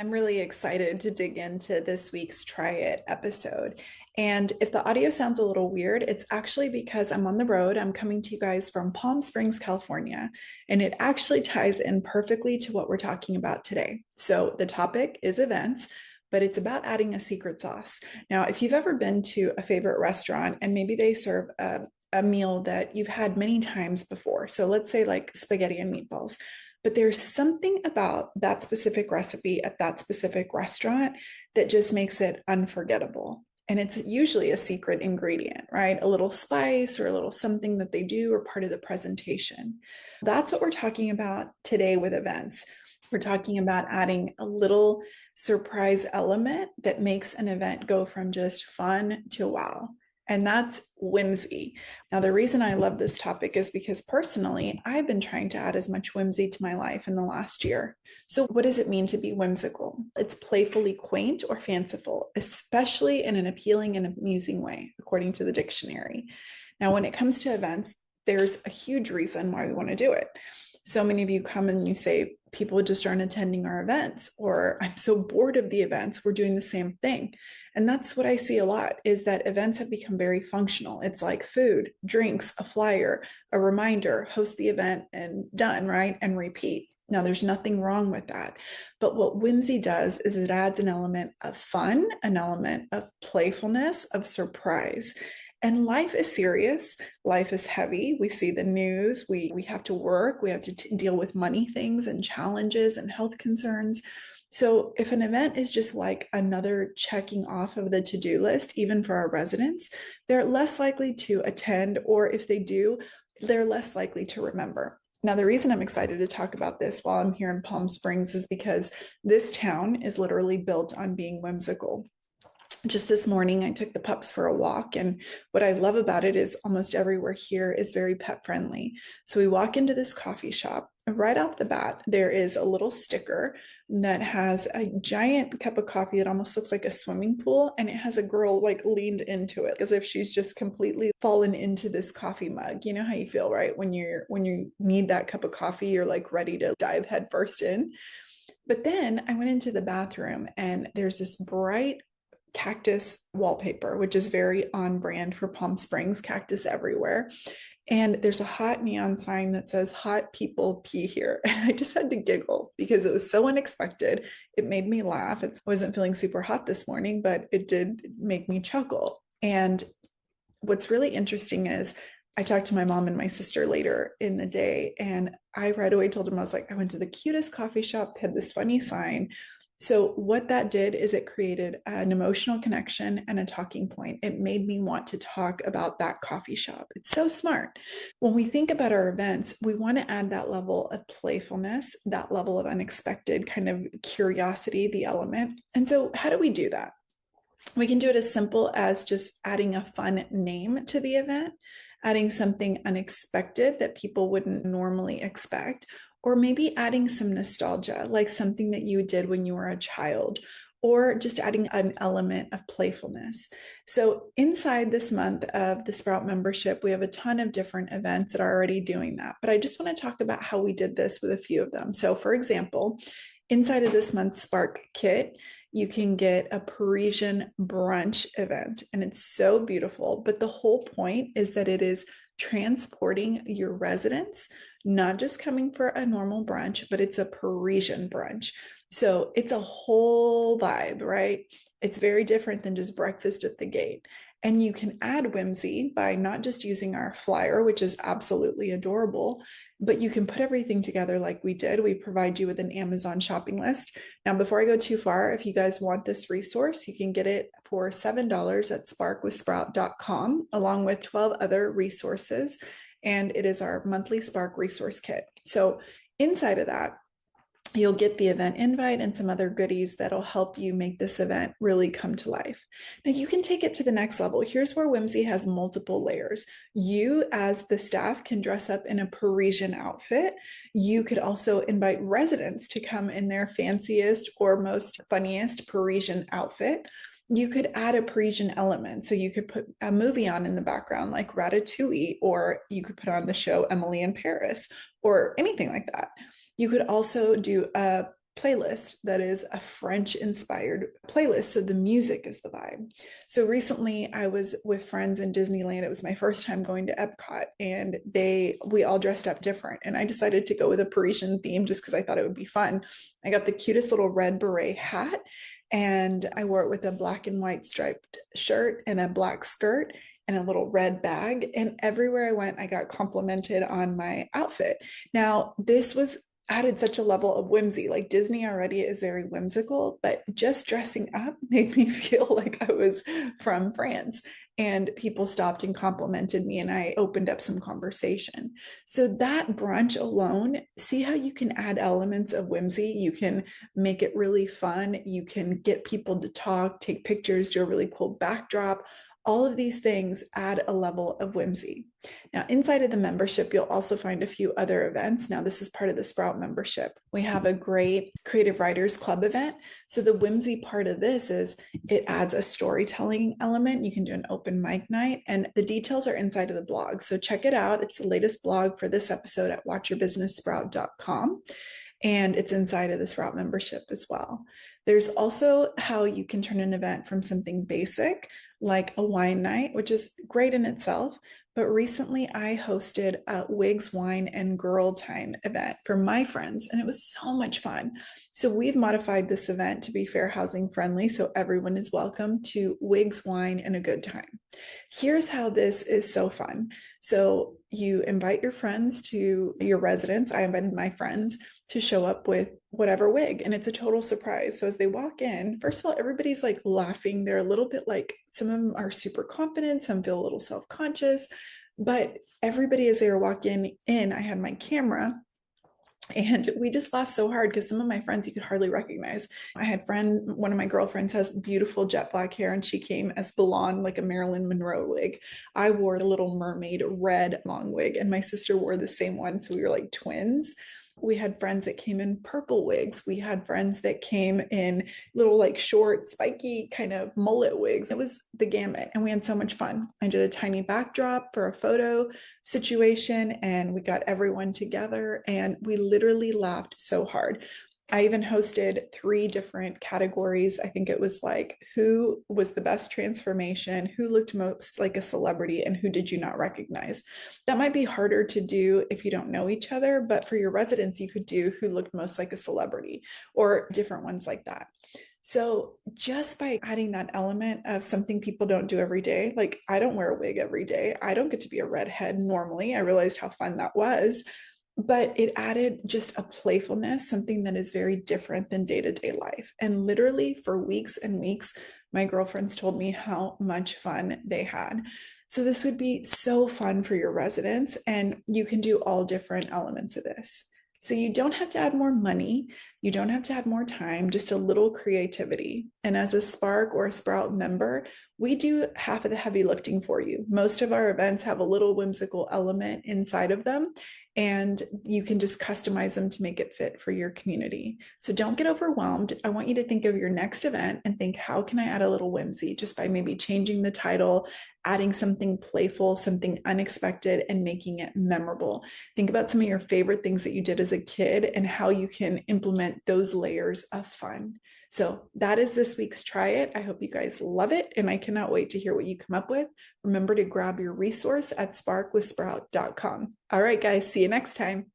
I'm really excited to dig into this week's Try It episode. And if the audio sounds a little weird, it's actually because I'm on the road. I'm coming to you guys from Palm Springs, California, and it actually ties in perfectly to what we're talking about today. So the topic is events, but it's about adding a secret sauce. Now, if you've ever been to a favorite restaurant and maybe they serve a meal that you've had many times before, so let's say like spaghetti and meatballs, but there's something about that specific recipe at that specific restaurant that just makes it unforgettable. And it's usually a secret ingredient, right? A little spice or a little something that they do or part of the presentation. That's what we're talking about today with events. We're talking about adding a little surprise element that makes an event go from just fun to wow. And that's whimsy. Now, the reason I love this topic is because personally, I've been trying to add as much whimsy to my life in the last year. So, what does it mean to be whimsical? It's playfully quaint or fanciful, especially in an appealing and amusing way, according to the dictionary. Now, when it comes to events, there's a huge reason why we want to do it. So many of you come and you say, people just aren't attending our events, or I'm so bored of the events, we're doing the same thing. And that's what I see a lot is that events have become very functional. It's like food, drinks, a flyer, a reminder, host the event and done, right? And repeat. Now, there's nothing wrong with that. But what whimsy does is it adds an element of fun, an element of playfulness, of surprise. And life is serious. Life is heavy. We see the news. We have to work. We have to deal with money things and challenges and health concerns. So if an event is just like another checking off of the to-do list, even for our residents, they're less likely to attend, or if they do, they're less likely to remember. Now, the reason I'm excited to talk about this while I'm here in Palm Springs is because this town is literally built on being whimsical. Just this morning, I took the pups for a walk. And what I love about it is almost everywhere here is very pet friendly. So we walk into this coffee shop. Right off the bat, there is a little sticker that has a giant cup of coffee that almost looks like a swimming pool. And it has a girl like leaned into it as if she's just completely fallen into this coffee mug. You know how you feel, right? When you need that cup of coffee, you're like ready to dive headfirst in. But then I went into the bathroom and there's this bright cactus wallpaper, which is very on brand for Palm Springs, cactus everywhere. And there's a hot neon sign that says, "Hot people pee here." And I just had to giggle because it was so unexpected. It made me laugh. I wasn't feeling super hot this morning, but it did make me chuckle. And what's really interesting is I talked to my mom and my sister later in the day, and I right away told them, I was like, I went to the cutest coffee shop, had this funny sign. So, what that did is it created an emotional connection and a talking point. It made me want to talk about that coffee shop. It's so smart. When we think about our events, we want to add that level of playfulness, that level of unexpected kind of curiosity, the element. And so, how do we do that? We can do it as simple as just adding a fun name to the event, adding something unexpected that people wouldn't normally expect, or maybe adding some nostalgia, like something that you did when you were a child, or just adding an element of playfulness. So, inside this month of the Sprout membership, we have a ton of different events that are already doing that. But I just want to talk about how we did this with a few of them. So, for example, inside of this month's Spark kit, you can get a Parisian brunch event, and it's so beautiful. But the whole point is that it is transporting your residents, not just coming for a normal brunch, but it's a Parisian brunch. So it's a whole vibe, right? It's very different than just breakfast at the gate. And you can add whimsy by not just using our flyer, which is absolutely adorable, but you can put everything together like we did. We provide you with an Amazon shopping list. Now, before I go too far, if you guys want this resource, you can get it for $7 at sparkwithsprout.com, along with 12 other resources. And it is our monthly Spark resource kit. So inside of that, you'll get the event invite and some other goodies that'll help you make this event really come to life. Now, you can take it to the next level. Here's where whimsy has multiple layers. You, as the staff, can dress up in a Parisian outfit. You could also invite residents to come in their fanciest or most funniest Parisian outfit. You could add a Parisian element. So you could put a movie on in the background like Ratatouille, or you could put on the show Emily in Paris, or anything like that. You could also do a playlist that is a French inspired playlist. So the music is the vibe. So recently I was with friends in Disneyland. It was my first time going to Epcot, and we all dressed up different. And I decided to go with a Parisian theme just because I thought it would be fun. I got the cutest little red beret hat, and I wore it with a black and white striped shirt and a black skirt and a little red bag. And everywhere I went, I got complimented on my outfit. Now, this was added such a level of whimsy. Like Disney already is very whimsical, but just dressing up made me feel like I was from France. And people stopped and complimented me, and I opened up some conversation. So, that brunch alone, see how you can add elements of whimsy. You can make it really fun. You can get people to talk, take pictures, do a really cool backdrop. All of these things add a level of whimsy. Now, inside of the membership, you'll also find a few other events. Now, this is part of the Sprout membership. We have a great Creative Writers Club event. So, the whimsy part of this is it adds a storytelling element. You can do an open mic night, and the details are inside of the blog. So, check it out. It's the latest blog for this episode at watchyourbusinesssprout.com. And it's inside of the Sprout membership as well. There's also how you can turn an event from something basic like a wine night, which is great in itself. But recently I hosted a Wigs Wine and Girl Time event for my friends, and it was so much fun. So we've modified this event to be fair housing friendly, so everyone is welcome to Wigs Wine and a Good Time. Here's how this is so fun. So you invite your friends to your residence. I invited my friends to show up with whatever wig, and it's a total surprise. So as they walk in, first of all, everybody's like laughing. They're a little bit like, some of them are super confident, some feel a little self-conscious, but everybody, as they were walking in, I had my camera, and we just laughed so hard because some of my friends you could hardly recognize. I had one of my girlfriends has beautiful jet black hair, and she came as blonde, like a Marilyn Monroe wig. I wore the Little Mermaid red long wig, and my sister wore the same one. So we were like twins. We had friends that came in purple wigs. We had friends that came in little like short, spiky kind of mullet wigs. It was the gamut, and we had so much fun. I did a tiny backdrop for a photo situation, and we got everyone together, and we literally laughed so hard. I even hosted 3 different categories. I think it was like who was the best transformation, who looked most like a celebrity, and who did you not recognize. That might be harder to do if you don't know each other, but for your residents, you could do who looked most like a celebrity or different ones like that. So just by adding that element of something people don't do every day, like I don't wear a wig every day. I don't get to be a redhead normally. I realized how fun that was, but it added just a playfulness, something that is very different than day-to-day life. And literally for weeks and weeks, my girlfriends told me how much fun they had. So this would be so fun for your residents, and you can do all different elements of this. So you don't have to add more money. You don't have to have more time, just a little creativity. And as a Spark or a Sprout member, we do half of the heavy lifting for you. Most of our events have a little whimsical element inside of them, and you can just customize them to make it fit for your community. So don't get overwhelmed. I want you to think of your next event and think, how can I add a little whimsy just by maybe changing the title, adding something playful, something unexpected, and making it memorable. Think about some of your favorite things that you did as a kid and how you can implement those layers of fun. So that is this week's Try It. I hope you guys love it, and I cannot wait to hear what you come up with. Remember to grab your resource at sparkwithsprout.com. All right, guys, see you next time.